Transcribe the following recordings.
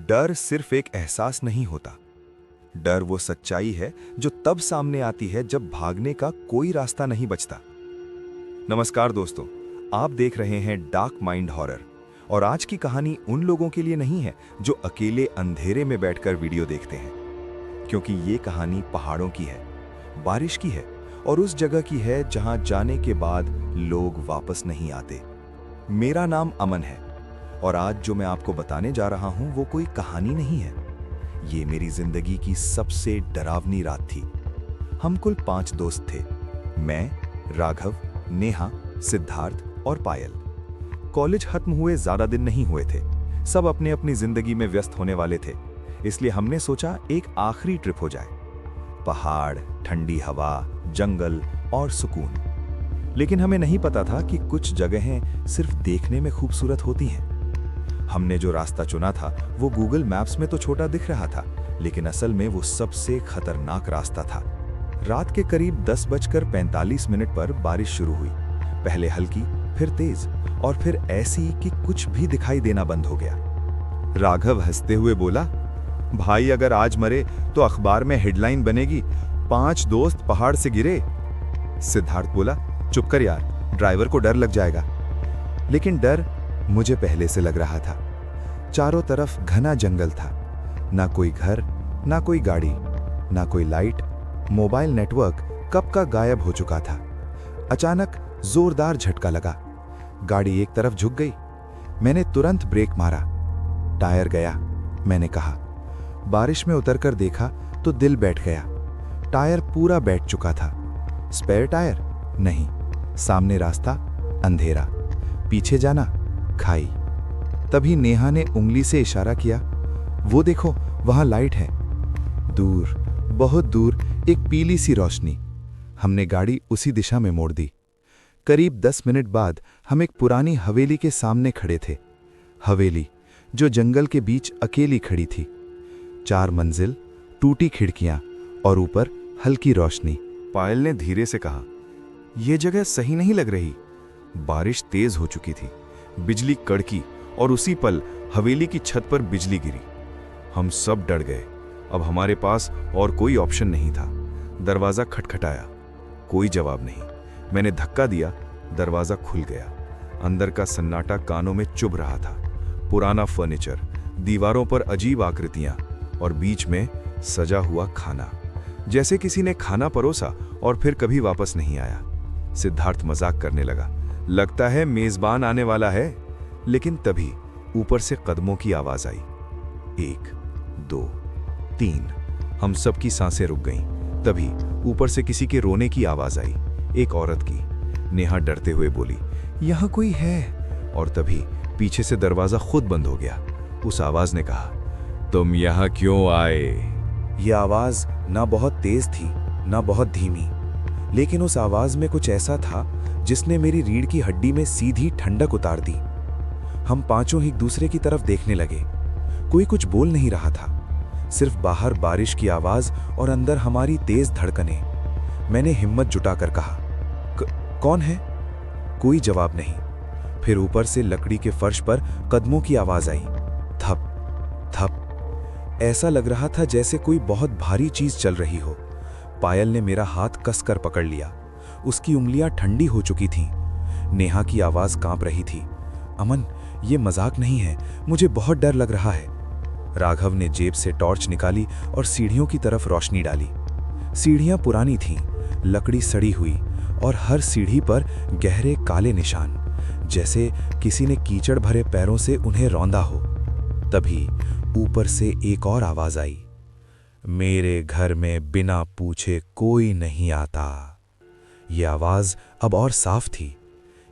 डर सिर्फ एक एहसास नहीं होता। डर वो सच्चाई है जो तब सामने आती है जब भागने का कोई रास्ता नहीं बचता। नमस्कार दोस्तों, आप देख रहे हैं डार्क माइंड हॉरर और आज की कहानी उन लोगों के लिए नहीं है जो अकेले अंधेरे में बैठकर वीडियो देखते हैं, क्योंकि ये कहानी पहाड़ों की है, बारिश की है और उस जगह की है जहां जाने के बाद लोग वापस नहीं आते। मेरा नाम अमन है और आज जो मैं आपको बताने जा रहा हूं वो कोई कहानी नहीं है। ये मेरी जिंदगी की सबसे डरावनी रात थी। हम कुल 5 दोस्त थे, मैं, राघव, नेहा, सिद्धार्थ और पायल। कॉलेज खत्म हुए ज्यादा दिन नहीं हुए थे। सब अपने अपनी जिंदगी में व्यस्त होने वाले थे, इसलिए हमने सोचा एक आखिरी ट्रिप हो जाए। पहाड़, ठंडी हवा, जंगल और सुकून। लेकिन हमें नहीं पता था कि कुछ जगहें सिर्फ देखने में खूबसूरत होती हैं। हमने जो रास्ता चुना था वो गूगल मैप्स में तो छोटा दिख रहा था, लेकिन असल में वो सबसे खतरनाक रास्ता था। रात के करीब 10:45 पर बारिश शुरू हुई। पहले हल्की, फिर तेज और फिर ऐसी कि कुछ भी दिखाई देना बंद हो गया। राघव हंसते हुए बोला, भाई अगर आज मरे तो अखबार में हेडलाइन बनेगी, 5 दोस्त पहाड़ से गिरे। सिद्धार्थ बोला, चुप कर यार, ड्राइवर को डर लग जाएगा। लेकिन डर मुझे पहले से लग रहा था। चारों तरफ घना जंगल था, ना कोई घर, ना कोई गाड़ी, ना कोई लाइट। मोबाइल नेटवर्क कब का गायब हो चुका था। अचानक जोरदार झटका लगा, गाड़ी एक तरफ झुक गई। मैंने तुरंत ब्रेक मारा। टायर गया, मैंने कहा। बारिश में उतरकर देखा तो दिल बैठ गया। टायर पूरा बैठ चुका था। स्पेयर टायर नहीं। सामने रास्ता, अंधेरा। पीछे जाना, खाई। तभी नेहा ने उंगली से इशारा किया, वो देखो वहां लाइट है। दूर, बहुत दूर एक पीली सी रोशनी। हमने गाड़ी उसी दिशा में मोड़ दी। करीब 10 मिनट बाद हम एक पुरानी हवेली के सामने खड़े थे। हवेली जो जंगल के बीच अकेली खड़ी थी। 4 मंजिल, टूटी खिड़कियां और ऊपर हल्की रोशनी। पायल ने धीरे से कहा, यह जगह सही नहीं लग रही। बारिश तेज हो चुकी थी, बिजली कड़की और उसी पल हवेली की छत पर बिजली गिरी। हम सब डर गए। अब हमारे पास और कोई ऑप्शन नहीं था। दरवाजा खटखटाया, कोई जवाब नहीं। मैंने धक्का दिया, दरवाजा खुल गया। अंदर का सन्नाटा कानों में चुभ रहा था। पुराना फर्नीचर, दीवारों पर अजीब आकृतियां और बीच में सजा हुआ खाना, जैसे किसी ने खाना परोसा और फिर कभी वापस नहीं आया। सिद्धार्थ मजाक करने लगा, लगता है मेजबान आने वाला है। लेकिन तभी ऊपर से कदमों की आवाज आई। 1, 2, 3। हम सबकी सांसें रुक गईं। तभी ऊपर से किसी के रोने की आवाज आई, एक औरत की। नेहा डरते हुए बोली, यहां कोई है। और तभी पीछे से दरवाजा खुद बंद हो गया। उस आवाज ने कहा, तुम यहां क्यों आए? यह आवाज ना बहुत तेज थी, ना बहुत धीमी, लेकिन उस आवाज में कुछ ऐसा था जिसने मेरी रीढ़ की हड्डी में सीधी ठंडक उतार दी। हम पांचों एक दूसरे की तरफ देखने लगे। कोई कुछ बोल नहीं रहा था, सिर्फ बाहर बारिश की आवाज और अंदर हमारी तेज धड़कनें। मैंने हिम्मत जुटाकर कहा, कौन है? कोई जवाब नहीं। फिर ऊपर से लकड़ी के फर्श पर कदमों की आवाज आई, थप थप। ऐसा लग रहा था जैसे कोई बहुत भारी चीज चल रही हो। पायल ने मेरा हाथ कसकर पकड़ लिया। उसकी उंगलियां ठंडी हो चुकी थीं। नेहा की आवाज कांप रही थी, अमन ये मजाक नहीं है, मुझे बहुत डर लग रहा है। राघव ने जेब से टॉर्च निकाली और सीढ़ियों की तरफ रोशनी डाली। सीढ़ियां पुरानी थीं, लकड़ी सड़ी हुई और हर सीढ़ी पर गहरे काले निशान, जैसे किसी ने कीचड़ भरे पैरों से उन्हें रौंदा हो। तभी ऊपर से एक और आवाज आई, मेरे घर में बिना पूछे कोई नहीं आता। यह आवाज अब और साफ थी।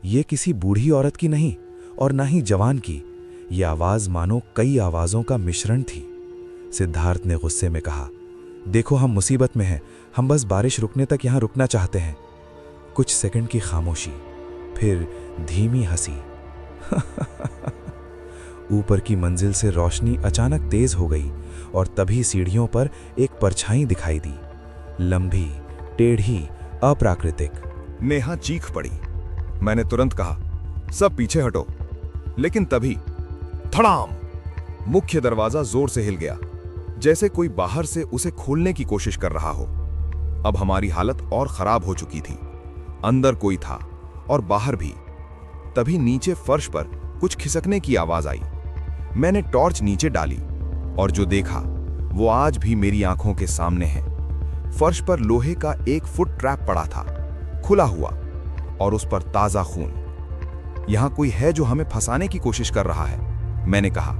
ये किसी बूढ़ी औरत की नहीं और ना ही जवान की। यह आवाज मानो कई आवाजों का मिश्रण थी। सिद्धार्थ ने गुस्से में कहा, देखो हम मुसीबत में हैं, हम बस बारिश रुकने तक यहां रुकना चाहते हैं। कुछ सेकंड की खामोशी, फिर धीमी हंसी। ऊपर की मंजिल से रोशनी अचानक तेज हो गई और तभी सीढ़ियों पर एक परछाई दिखाई दी, लंबी, टेढ़ी, अप्राकृतिक। नेहा चीख पड़ी। मैंने तुरंत कहा, सब पीछे हटो। लेकिन तभी धड़ाम! मुख्य दरवाजा जोर से हिल गया, जैसे कोई बाहर से उसे खोलने की कोशिश कर रहा हो। अब हमारी हालत और खराब हो चुकी थी। अंदर कोई था और बाहर भी। तभी नीचे फर्श पर कुछ खिसकने की आवाज आई। मैंने टॉर्च नीचे डाली और जो देखा वो आज भी मेरी आंखों के सामने है। फर्श पर लोहे का 1 फुट ट्रैप पड़ा था, खुला हुआ, और उस पर ताजा खून। यहां कोई है जो हमें फंसाने की कोशिश कर रहा है, मैंने कहा।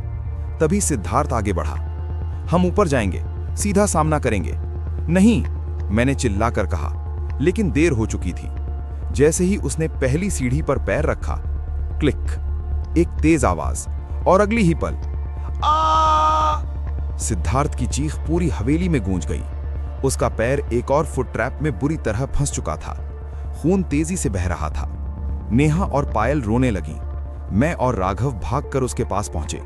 तभी सिद्धार्थ आगे बढ़ा। हम ऊपर जाएंगे, सीधा सामना करेंगे। नहीं, मैंने चिल्लाकर कहा, लेकिन देर हो चुकी थी। जैसे ही उसने पहली सीढ़ी पर पैर रखा, क्लिक, एक तेज आवाज, और अगली ही पल सिद्धार्थ की चीख पूरी हवेली में गूंज गई। उसका पैर एक और फुट ट्रैप में बुरी तरह फंस चुका था। खून तेजी से बह रहा था। नेहा और पायल रोने लगी। मैं और राघव भागकर उसके पास पहुंचे।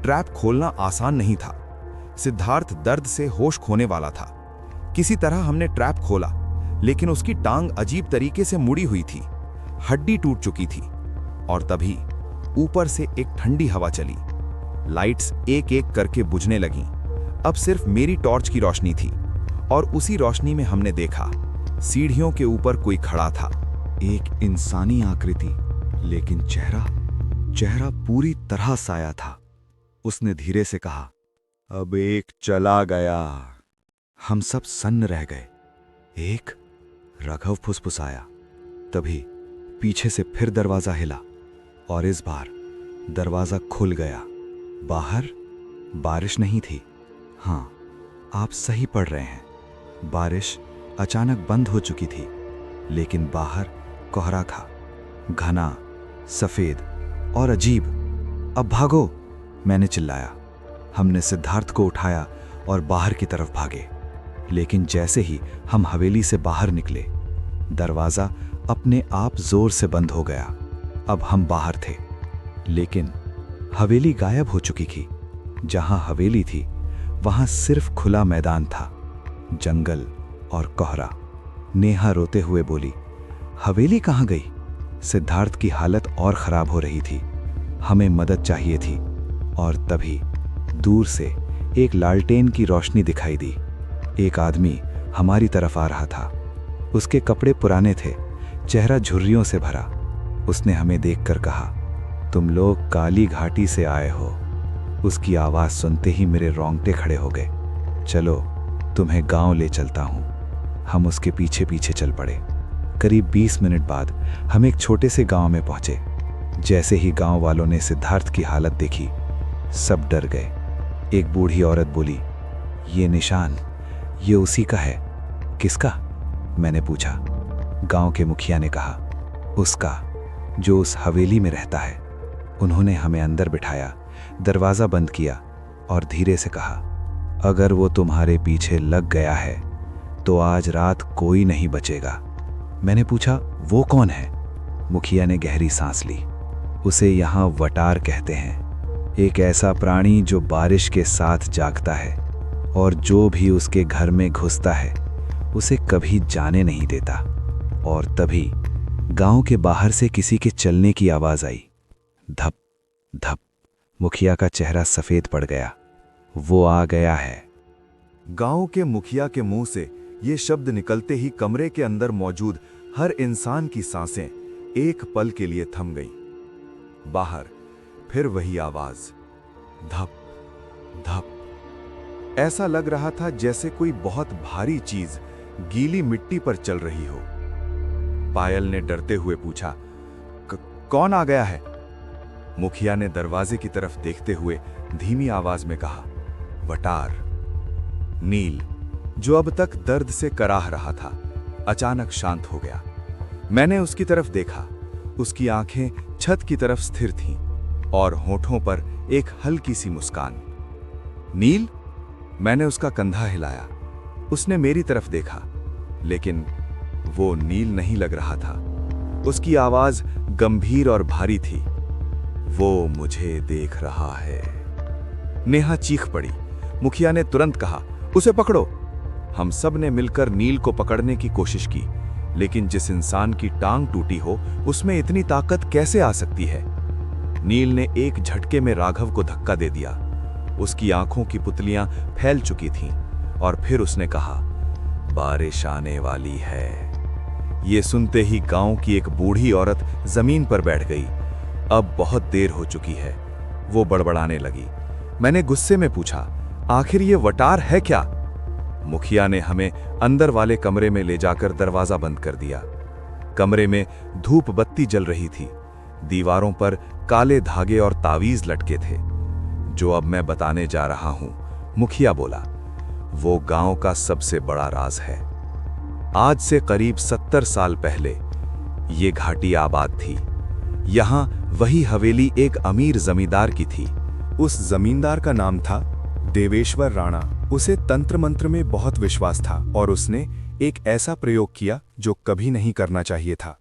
ट्रैप खोलना आसान नहीं था। सिद्धार्थ दर्द से होश खोने वाला था। किसी तरह हमने ट्रैप खोला, लेकिन उसकी टांग अजीब तरीके से मुड़ी हुई थी। हड्डी टूट चुकी थी। और तभी ऊपर से एक ठंडी हवा चली। लाइट्स एक एक करके बुझने लगीं। अब सिर्फ मेरी टॉर्च की रोशनी थी, और उसी रोशनी में हमने देखा सीढ़ियों के ऊपर कोई खड़ा था। एक इंसानी आकृति, लेकिन चेहरा पूरी तरह साया था। उसने धीरे से कहा, अब एक चला गया। हम सब सन्न रह गए। एक, राघव फुसफुसाया। तभी पीछे से फिर दरवाजा हिला, और इस बार दरवाजा खुल गया। बाहर बारिश नहीं थी। हाँ, आप सही पढ़ रहे हैं। बारिश अचानक बंद हो चुकी थी, लेकिन बाहर कोहरा था, घना, सफेद और अजीब। अब भागो, मैंने चिल्लाया। हमने सिद्धार्थ को उठाया और बाहर की तरफ भागे। लेकिन जैसे ही हम हवेली से बाहर निकले, दरवाजा अपने आप जोर से बंद हो गया। अब हम बाहर थे, लेकिन हवेली गायब हो चुकी थी। जहां हवेली थी, वहां सिर्फ खुला मैदान था, जंगल और कोहरा। नेहा रोते हुए बोली, हवेली कहां गई? सिद्धार्थ की हालत और खराब हो रही थी। हमें मदद चाहिए थी। और तभी दूर से एक लालटेन की रोशनी दिखाई दी। एक आदमी हमारी तरफ आ रहा था। उसके कपड़े पुराने थे, चेहरा झुर्रियों से भरा। उसने हमें देखकर कहा, तुम लोग काली घाटी से आए हो। उसकी आवाज सुनते ही मेरे रोंगटे खड़े हो गए। चलो, तुम्हें गांव ले चलता हूं। हम उसके पीछे पीछे चल पड़े। करीब 20 मिनट बाद हम एक छोटे से गांव में पहुंचे। जैसे ही गांव वालों ने सिद्धार्थ की हालत देखी, सब डर गए। एक बूढ़ी औरत बोली, ये निशान, ये उसी का है। किसका? मैंने पूछा। गांव के मुखिया ने कहा, उसका, जो उस हवेली में रहता है। उन्होंने हमें अंदर बिठाया, दरवाजा बंद किया और धीरे से कहा, अगर वो तुम्हारे पीछे लग गया है तो आज रात कोई नहीं बचेगा। मैंने पूछा, वो कौन है? मुखिया ने गहरी सांस ली। उसे यहाँ वटार कहते हैं। एक ऐसा प्राणी जो बारिश के साथ जागता है, और जो भी उसके घर में घुसता है उसे कभी जाने नहीं देता। और तभी गांव के बाहर से किसी के चलने की आवाज आई। धप धप। मुखिया का चेहरा सफेद पड़ गया। वो आ गया है। गांव के मुखिया के मुंह से ये शब्द निकलते ही कमरे के अंदर मौजूद हर इंसान की सांसें एक पल के लिए थम गईं। बाहर फिर वही आवाज, धप धप। ऐसा लग रहा था जैसे कोई बहुत भारी चीज गीली मिट्टी पर चल रही हो। पायल ने डरते हुए पूछा, कौन आ गया है? मुखिया ने दरवाजे की तरफ देखते हुए धीमी आवाज में कहा, वटार। नील, जो अब तक दर्द से कराह रहा था, अचानक शांत हो गया। मैंने उसकी तरफ देखा। उसकी आंखें छत की तरफ स्थिर थीं और होठों पर एक हल्की सी मुस्कान। नील, मैंने उसका कंधा हिलाया। उसने मेरी तरफ देखा, लेकिन वो नील नहीं लग रहा था। उसकी आवाज गंभीर और भारी थी। वो मुझे देख रहा है। नेहा चीख पड़ी। मुखिया ने तुरंत कहा, उसे पकड़ो। हम सब ने मिलकर नील को पकड़ने की कोशिश की, लेकिन जिस इंसान की टांग टूटी हो उसमें इतनी ताकत कैसे आ सकती है? नील ने एक झटके में राघव को धक्का दे दिया। उसकी आंखों की पुतलियां फैल चुकी थीं और फिर उसने कहा, बारिश आने वाली है। ये सुनते ही गांव की एक बूढ़ी औरत जमीन पर बैठ गई। अब बहुत देर हो चुकी है, वो बड़बड़ाने लगी। मैंने गुस्से में पूछा, आखिर ये वटार है क्या? मुखिया ने हमें अंदर वाले कमरे में ले जाकर दरवाजा बंद कर दिया। कमरे में धूप बत्ती जल रही थी। दीवारों पर काले धागे और तावीज लटके थे। जो अब मैं बताने जा रहा हूं, मुखिया बोला, वो गांव का सबसे बड़ा राज है। आज से करीब 70 साल पहले ये घाटी आबाद थी। यहां वही हवेली एक अमीर जमींदार की थी। उस जमींदार का नाम था देवेश्वर राणा। उसे तंत्र मंत्र में बहुत विश्वास था और उसने एक ऐसा प्रयोग किया जो कभी नहीं करना चाहिए था।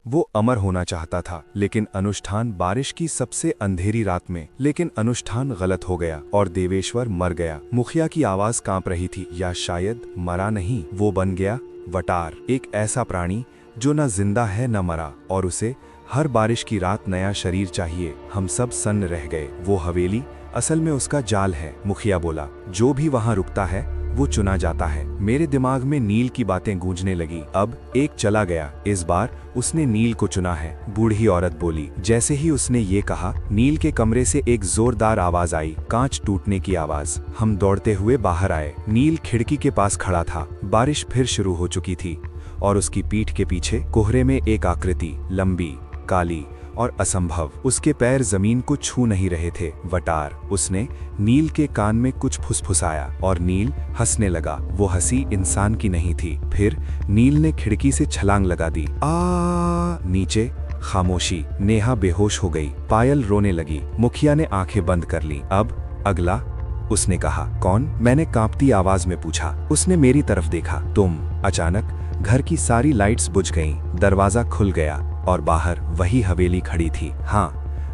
वो अमर होना चाहता था, लेकिन अनुष्ठान बारिश की सबसे अंधेरी रात में। लेकिन अनुष्ठान गलत हो गया और देवेश्वर मर गया। मुखिया की आवाज कांप रही थी, या शायद मरा नहीं, वो बन गया वटार, एक ऐसा प्राणी जो न जिंदा है न मरा, और उसे हर बारिश की रात नया शरीर चाहिए। हम सब सन्न रह गए। वो हवेली असल में उसका जाल है, मुखिया बोला। जो भी वहां रुकता है वो चुना जाता है। मेरे दिमाग में नील की बातें गूंजने लगी। अब एक चला गया, इस बार उसने नील को चुना है, बूढ़ी औरत बोली। जैसे ही उसने ये कहा, नील के कमरे से एक जोरदार आवाज आई, कांच टूटने की आवाज। हम दौड़ते हुए बाहर आए। नील खिड़की के पास खड़ा था। बारिश फिर शुरू हो चुकी थी और उसकी पीठ के पीछे कोहरे में एक आकृति, लंबी, काली और असंभव। उसके पैर जमीन को छू नहीं रहे थे। वटार। उसने नील के कान में कुछ फुसफुसाया और नील हंसने लगा। वो हंसी इंसान की नहीं थी। फिर नील ने खिड़की से छलांग लगा दी। नीचे खामोशी। नेहा बेहोश हो गई। पायल रोने लगी। मुखिया ने आंखें बंद कर ली। अब अगला, उसने कहा। कौन? मैंने कांपती आवाज में पूछा। उसने मेरी तरफ देखा। तुम। अचानक घर की सारी लाइट्स बुझ गईं। दरवाजा खुल गया और बाहर वही हवेली खड़ी थी। हाँ,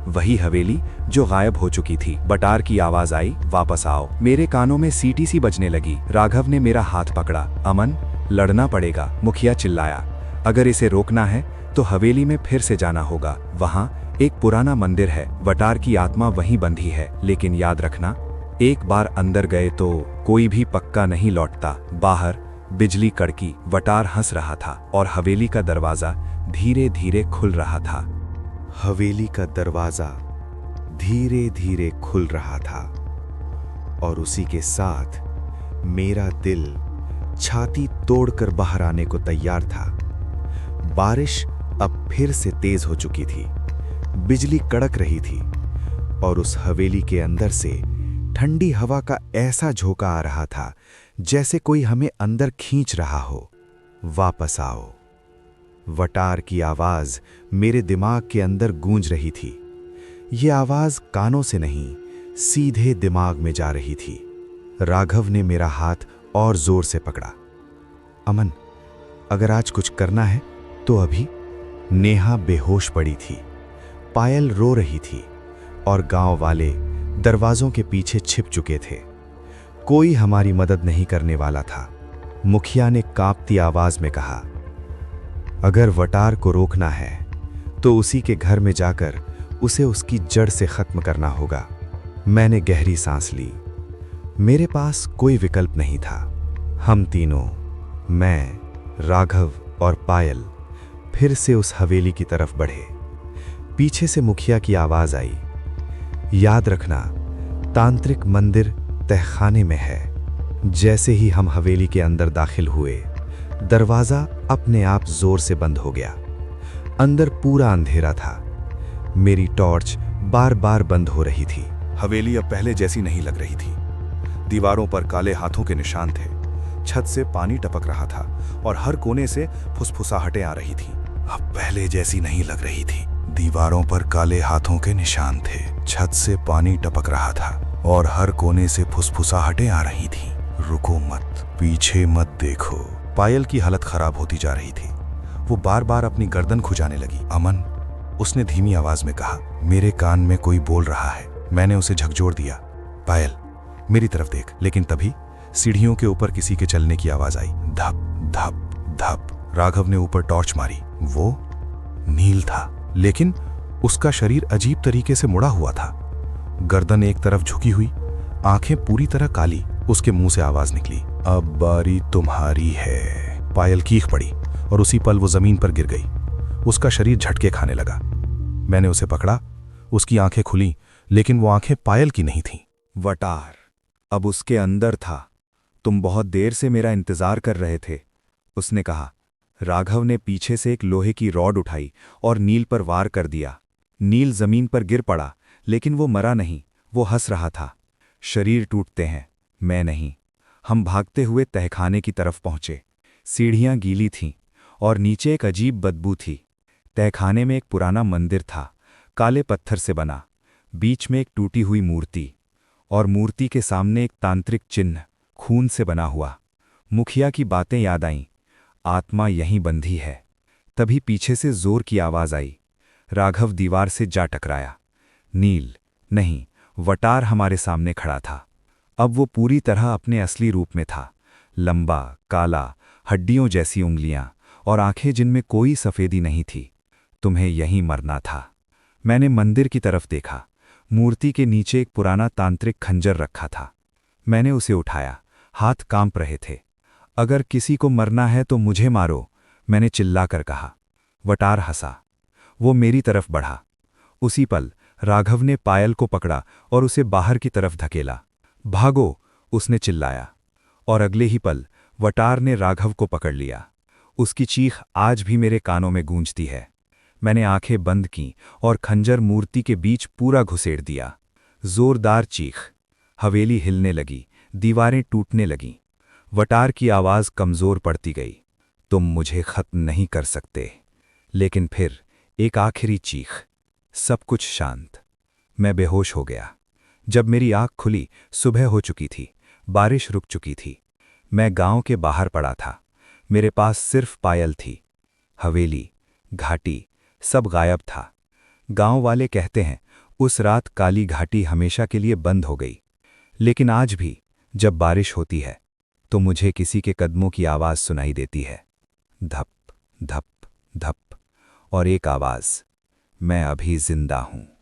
वही हवेली जो गायब हो चुकी थी। वटार की आवाज आई, वापस आओ। मेरे कानों में सीटी सी बजने लगी। राघव ने मेरा हाथ पकड़ा। अमन, लड़ना पड़ेगा, मुखिया चिल्लाया। अगर इसे रोकना है तो हवेली में फिर से जाना होगा। वहां एक पुराना मंदिर है। वटार की आत्मा वहीं बंधी है। लेकिन याद रखना, एक बार अंदर गए तो कोई भी पक्का नहीं लौटता। बाहर बिजली कड़की। वटार हंस रहा था और हवेली का दरवाजा धीरे धीरे खुल रहा था। हवेली का दरवाजा धीरे धीरे खुल रहा था और उसी के साथ मेरा दिल छाती तोड़कर बाहर आने को तैयार था। बारिश अब फिर से तेज हो चुकी थी। बिजली कड़क रही थी और उस हवेली के अंदर से ठंडी हवा का ऐसा झोंका आ रहा था जैसे कोई हमें अंदर खींच रहा हो। वापस आओ। वटार की आवाज मेरे दिमाग के अंदर गूंज रही थी। ये आवाज कानों से नहीं, सीधे दिमाग में जा रही थी। राघव ने मेरा हाथ और जोर से पकड़ा। अमन, अगर आज कुछ करना है तो अभी। नेहा बेहोश पड़ी थी। पायल रो रही थी और गांव वाले दरवाजों के पीछे छिप चुके थे। कोई हमारी मदद नहीं करने वाला था। मुखिया ने कांपती आवाज में कहा, अगर वटार को रोकना है तो उसी के घर में जाकर उसे उसकी जड़ से खत्म करना होगा। मैंने गहरी सांस ली। मेरे पास कोई विकल्प नहीं था। हम तीनों, मैं, राघव और पायल, फिर से उस हवेली की तरफ बढ़े। पीछे से मुखिया की आवाज आई, याद रखना, तांत्रिक मंदिर तहखाने में है। जैसे ही हम हवेली के अंदर दाखिल हुए, दरवाजा अपने आप जोर से बंद हो गया। अंदर पूरा अंधेरा था। मेरी टॉर्च बार बार बंद हो रही थी। हवेली अब पहले जैसी नहीं लग रही थी। दीवारों पर काले हाथों के निशान थे। छत से पानी टपक रहा था और हर कोने से फुसफुसाहटें आ रही थीं। अब पहले जैसी नहीं लग रही थी। दीवारों पर काले हाथों के निशान थे। छत से पानी टपक रहा था और हर कोने से फुसफुसाहटें आ रही थीं। रुको मत, पीछे मत देखो। पायल की हालत खराब होती जा रही थी। वो बार बार अपनी गर्दन खुजाने लगी। अमन, उसने धीमी आवाज में कहा। मेरे कान में कोई बोल रहा है। मैंने उसे झकझोर दिया। पायल, मेरी तरफ देख। लेकिन तभी सीढ़ियों के ऊपर किसी के चलने की आवाज आई। धप धप धप। राघव ने ऊपर टॉर्च मारी। वो नील था, लेकिन उसका शरीर अजीब तरीके से मुड़ा हुआ था, गर्दन एक तरफ झुकी हुई, आंखें पूरी तरह काली। उसके मुंह से आवाज निकली, अब बारी तुम्हारी है। पायल चीख पड़ी और उसी पल वो जमीन पर गिर गई। उसका शरीर झटके खाने लगा। मैंने उसे पकड़ा। उसकी आंखें खुली, लेकिन वो आंखें पायल की नहीं थीं। वटार अब उसके अंदर था। तुम बहुत देर से मेरा इंतजार कर रहे थे, उसने कहा। राघव ने पीछे से एक लोहे की रॉड उठाई और नील पर वार कर दिया। नील जमीन पर गिर पड़ा, लेकिन वो मरा नहीं, वो हंस रहा था। शरीर टूटते हैं, मैं नहीं। हम भागते हुए तहखाने की तरफ पहुंचे। सीढ़ियां गीली थीं और नीचे एक अजीब बदबू थी। तहखाने में एक पुराना मंदिर था, काले पत्थर से बना। बीच में एक टूटी हुई मूर्ति, और मूर्ति के सामने एक तांत्रिक चिन्ह, खून से बना हुआ। मुखिया की बातें याद आईं, आत्मा यहीं बंधी है। तभी पीछे से जोर की आवाज आई। राघव दीवार से जा टकराया। नील नहीं, वटार हमारे सामने खड़ा था। अब वो पूरी तरह अपने असली रूप में था। लंबा, काला, हड्डियों जैसी उंगलियां और आंखें जिनमें कोई सफेदी नहीं थी। तुम्हें यहीं मरना था। मैंने मंदिर की तरफ देखा। मूर्ति के नीचे एक पुराना तांत्रिक खंजर रखा था। मैंने उसे उठाया, हाथ कांप रहे थे। अगर किसी को मरना है तो मुझे मारो, मैंने चिल्लाकर कहा। वटार हंसा। वो मेरी तरफ बढ़ा। उसी पल राघव ने पायल को पकड़ा और उसे बाहर की तरफ धकेला। भागो, उसने चिल्लाया। और अगले ही पल वटार ने राघव को पकड़ लिया। उसकी चीख आज भी मेरे कानों में गूंजती है। मैंने आंखें बंद कीं और खंजर मूर्ति के बीच पूरा घुसेड़ दिया। जोरदार चीख। हवेली हिलने लगी, दीवारें टूटने लगीं। वटार की आवाज कमजोर पड़ती गई। तुम मुझे खत्म नहीं कर सकते। लेकिन फिर एक आखिरी चीख। सब कुछ शांत। मैं बेहोश हो गया। जब मेरी आंख खुली, सुबह हो चुकी थी, बारिश रुक चुकी थी। मैं गांव के बाहर पड़ा था। मेरे पास सिर्फ पायल थी। हवेली, घाटी, सब गायब था। गांव वाले कहते हैं उस रात काली घाटी हमेशा के लिए बंद हो गई। लेकिन आज भी जब बारिश होती है तो मुझे किसी के कदमों की आवाज सुनाई देती है। धप धप धप, और एक आवाज, मैं अभी जिंदा हूं।